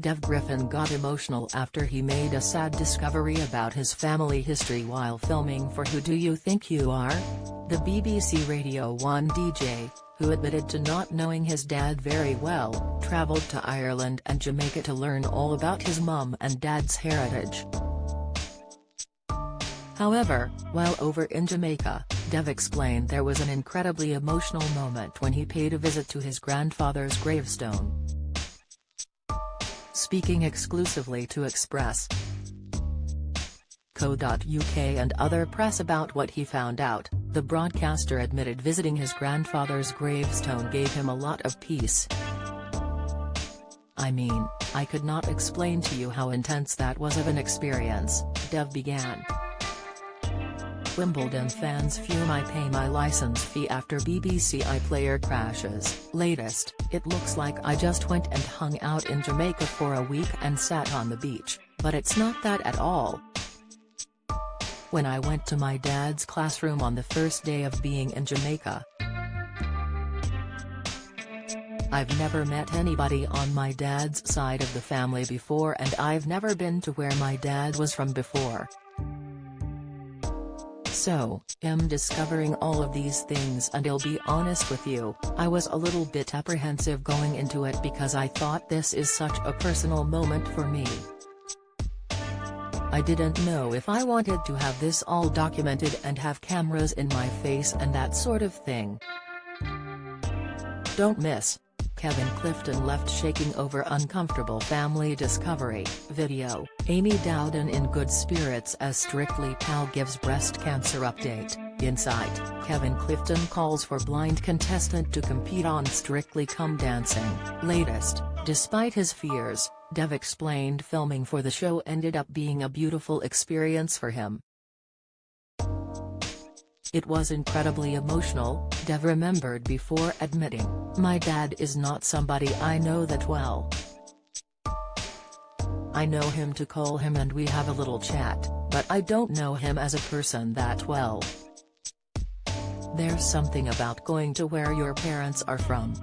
Dev Griffin got emotional after he made a sad discovery about his family history while filming for Who Do You Think You Are?, the BBC Radio 1 DJ, who admitted to not knowing his dad very well, travelled to Ireland and Jamaica to learn all about his mum and dad's heritage. However, while over in Jamaica, Dev explained there was an incredibly emotional moment when he paid a visit to his grandfather's gravestone. Speaking exclusively to Express.co.uk and other press about what he found out, the broadcaster admitted visiting his grandfather's gravestone gave him a lot of peace. "I mean, I could not explain to you how intense that was of an experience," Dev began. Wimbledon fans fume. I pay my license fee after BBC iPlayer crashes. Latest, it looks like I just went and hung out in Jamaica for a week and sat on the beach, but it's not that at all. When I went to my dad's classroom on the first day of being in Jamaica, I've never met anybody on my dad's side of the family before, and I've never been to where my dad was from before. So, I'm discovering all of these things, and I'll be honest with you, I was a little bit apprehensive going into it because I thought this is such a personal moment for me. I didn't know if I wanted to have this all documented and have cameras in my face and that sort of thing. Don't miss. Kevin Clifton left shaking over uncomfortable family discovery. Video, Amy Dowden in good spirits as Strictly Pal gives breast cancer update. Insight, Kevin Clifton calls for blind contestant to compete on Strictly Come Dancing. Latest, despite his fears, Dev explained filming for the show ended up being a beautiful experience for him. "It was incredibly emotional," Dev remembered before admitting, "My dad is not somebody I know that well. I know him to call him and we have a little chat, but I don't know him as a person that well. There's something about going to where your parents are from.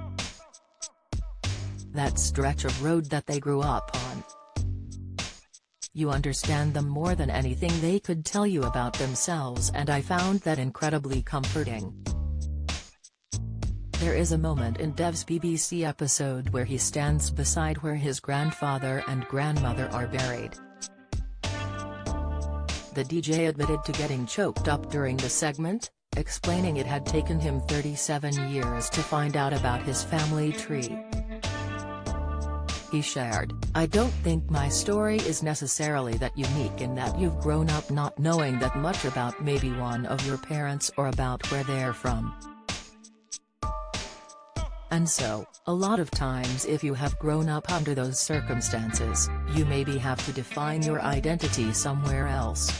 That stretch of road that they grew up on. You understand them more than anything they could tell you about themselves, and I found that incredibly comforting." There is a moment in Dev's BBC episode where he stands beside where his grandfather and grandmother are buried. The DJ admitted to getting choked up during the segment, explaining it had taken him 37 years to find out about his family tree. He shared, "I don't think my story is necessarily that unique in that you've grown up not knowing that much about maybe one of your parents or about where they're from. And so, a lot of times if you have grown up under those circumstances, you maybe have to define your identity somewhere else.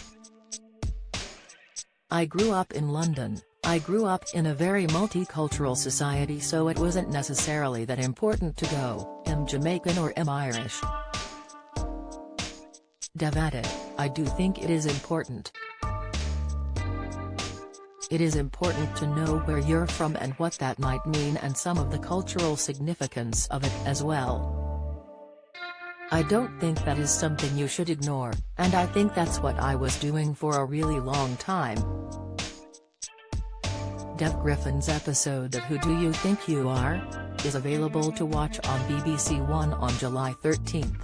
I grew up in London. I grew up in a very multicultural society, so it wasn't necessarily that important to go, am Jamaican or am Irish." Dev added, "I do think it is important. It is important to know where you're from and what that might mean and some of the cultural significance of it as well. I don't think that is something you should ignore, and I think that's what I was doing for a really long time." Dev Griffin's episode of Who Do You Think You Are? Is available to watch on BBC One on July 13.